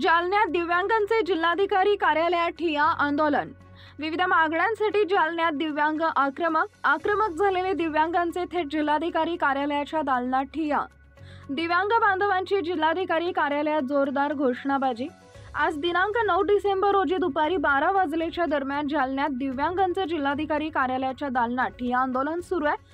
जालन्यात दिव्यांगांचे जिल्हाधिकारी कार्यालयात ठिय्या आंदोलन। विविध मागण्यांसाठी जालन्यात दिव्यांग आक्रमक झालेले दिव्यांगांचे थेट जिल्हाधिकारी कार्यालयाच्या दालनात ठिय्या। दिव्यांग बांधवांची जिल्हाधिकारी कार्यालयात जोरदार घोषणाबाजी। आज दिनांक 9 डिसेंबर रोजी दुपारी 12 वाजलेच्या दरम्यान जालन्यात दिव्यांगांचे जिल्हाधिकारी कार्यालयाच्या दालनात ठिय्या आंदोलन सुरू आहे।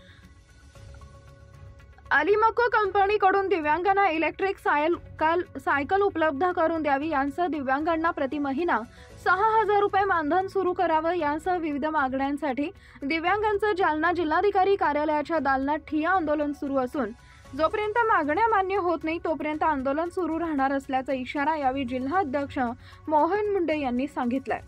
अलिमको कंपनीकडून दिव्यांगांना इलेक्ट्रिक सायकल उपलब्ध करून द्यावी यांसह दिव्यांगांना प्रति महिना 6000 रुपये मानधन सुरू करावं यांसह विविध मागण्यांसाठी दिव्यांगांचं जालना जिल्हाधिकारी कार्यालयाच्या दालनात ठिय्या आंदोलन सुरू असून जोपर्यंत मागण्या मान्य होत नाही तोपर्यंत आंदोलन सुरू राहणार असल्याचा इशारा यावेळी जिल्हाध्यक्ष मोहन मुंडे यांनी सांगितलाय।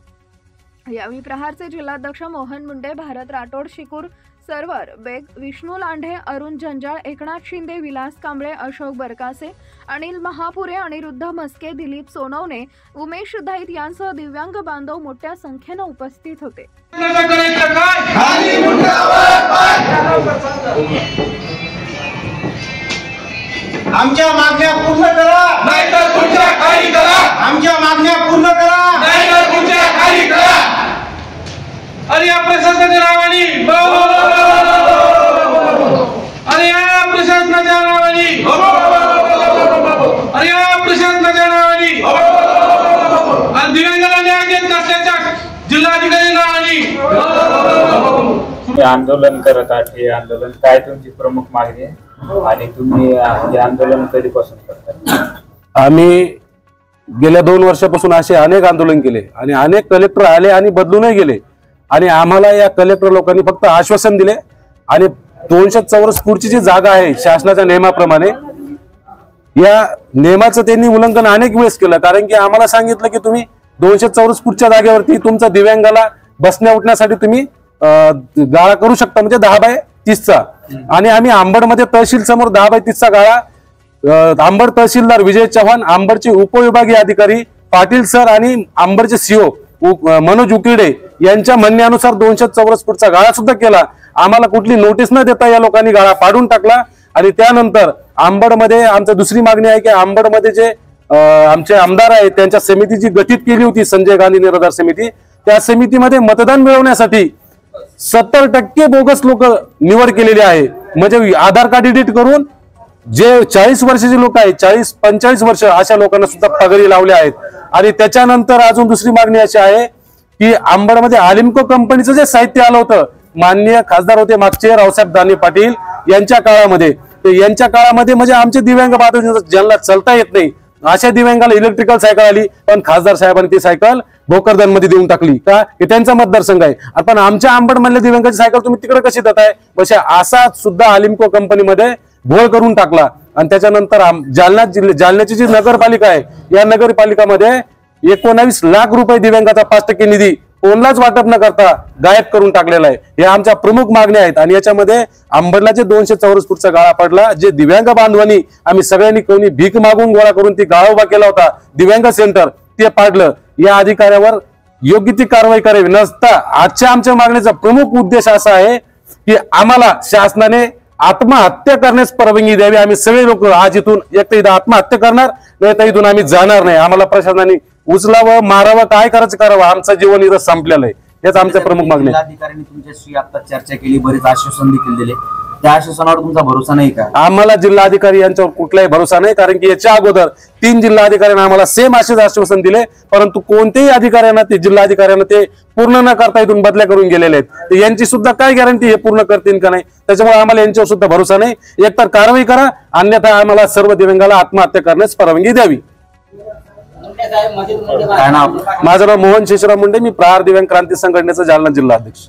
यावेळी प्रहारचे जिल्हाध्यक्ष मोहन मुंडे, भारत राठोड, शिकूर सर्वर बेग, विष्णू लांढे, अरुण जंजाळ, एकनाथ शिंदे, विलास कांबळे, अशोक बरकासे, अनिल महापुरे, अनिरुद्ध मस्के, दिलीप सोनवणे, उमेश धाईत यांसह दिव्यांग बांधव मोठ्या संख्येने उपस्थित होते। आमच्या मागण्या पूर्ण करा नाहीतर तुमच्या खाली करा। आमच्या मागण्या पूर्ण करा नाहीतर तुमच्या खाली करा। अरे या प्रशासनाच्या नावाने अरे या प्रशासनाच्या नावाने अरे या प्रशासनाच्या नावाने आणि दिव्यांगांना न्याय देत नसल्याच्या जिल्हाधिकारी नावाने आंदोलन करत आहात। हे आंदोलन काय तुमची प्रमुख मागणी आहे आणि तुम्ही हे आंदोलन कधीपासून करता? आम्ही गेल्या 2 वर्षापासून असे अनेक आंदोलन केले आणि अनेक कलेक्टर आले आणि बदलूनही गेले आणि आम्हाला या कलेक्टर लोकांनी फक्त आश्वासन दिले आणि 200 चौरस फूटची जी जागा आहे शासनाच्या नियमाप्रमाणे या नियमाचं त्यांनी उल्लंघन अनेक वेळेस केलं। कारण की आम्हाला सांगितलं की तुम्ही 200 चौरस फूटच्या जागेवरती तुमचा दिव्यांगाला बसण्या उठण्यासाठी तुम्ही गाळा करू शकता, म्हणजे 10x30चा। आणि आम्ही आंबडमध्ये तहसील समोर 10x30चा गाळा आंबड तहसीलदार विजय चव्हाण, आंबडचे उपविभागीय अधिकारी पाटील सर आणि आंबडचे सीओ मनोज उकिरडे यांच्या म्हणण्यानुसार 200 चौरस फूटचा गाळा सुद्धा केला। आम्हाला कुठली नोटीस न देता या लोकांनी गाळा पाडून टाकला आणि त्यानंतर आंबडमध्ये आमची दुसरी मागणी आहे की आंबडमध्ये जे आमचे आमदार आहेत त्यांच्या समितीची गठीत केली होती संजय गांधी निराधार समिती, त्या समितीमध्ये मतदान मिळवण्यासाठी 70% बोगस लोक निवड केलेली आहे। म्हणजे आधार कार्ड एडिट करून जे 40 वर्षाचे लोक आहेत 40-45 वर्ष अशा लोकांना सुद्धा पगारी लावले आहेत। आणि त्याच्यानंतर अजून दुसरी मागणी अशी आहे की आंबडमध्ये अलिमको कंपनीचं जे साहित्य आलं होतं, माननीय खासदार होते मागचे रावसाहेब दानवे पाटील यांच्या काळामध्ये म्हणजे आमचे दिव्यांग बांधव ज्यांना चालता येत नाही अशा दिव्यांगाला इलेक्ट्रिकल सायकल आली, पण खासदार साहेबांनी ती सायकल भोकरदन मध्ये देऊन टाकली का हे त्यांचा मतदारसंघ आहे। पण आमच्या आंबड मधल्या दिव्यांगाची सायकल तुम्ही तिकडे कशी देताय? म्हणजे असा सुद्धा अलिमको कंपनीमध्ये भोळ करून टाकला। आणि त्याच्यानंतर जालन्याची जी नगरपालिका आहे या नगरपालिकामध्ये 19 लाख रुपये दिव्यांगाचा 5% निधी कोणालाच वाटप न करता गायब करून टाकलेला आहे। हे आमच्या प्रमुख मागण्या आहेत आणि याच्यामध्ये आंबडला जे 200 चौरस फूटचा गाळा पडला, जे दिव्यांग बांधवांनी आम्ही सगळ्यांनी कोणी भीक मागून गोळा करून ती गाळा उभा केला होता दिव्यांग सेंटर, ते पाडलं। या अधिकाऱ्यावर योग्य ती कारवाई करावी नसता आजच्या आमच्या मागणीचा प्रमुख उद्देश असा आहे की आम्हाला शासनाने आत्महत्या करण्यास परवानगी द्यावी। आम्ही सगळे लोक आज इथून एक तर इथं आत्महत्या करणार नाही तर इथून आम्ही जाणार नाही। आम्हाला प्रशासनाने उचलावं, मारावं, काय करायचं करावं, आमचं जीवन इथं संपलेलं आहे। याच आमच्या प्रमुख मागणी आहे। जिल्हाधिकाऱ्यांनी तुमच्याशी आता चर्चा केली, बरेच आश्वासन देखील दिले, त्या आश्वासनावर तुमचा भरोसा नाही का? आम्हाला जिल्हाधिकारी यांच्यावर कुठलाही भरोसा नाही, कारण की याच्या अगोदर 3 जिल्हाधिकाऱ्यांनी आम्हाला सेम असेच आश्वासन दिले, परंतु कोणत्याही अधिकाऱ्यांना ते जिल्हाधिकाऱ्यांना ते पूर्ण न करता इथून बदल्या करून गेलेले आहेत। यांची सुद्धा काय गॅरंटी हे पूर्ण करतील का नाही, त्याच्यामुळे आम्हाला यांच्यावर सुद्धा भरोसा नाही। एकतर कारवाई करा, अन्यथा आम्हाला सर्व दिव्यांगाला आत्महत्या करण्यास परवानगी द्यावी। काय नाव? माझं नाव मोहन शेषराव मुंडे, मी प्रहार दिव्यांग क्रांती संघटनेचा जालना जिल्हा अध्यक्ष।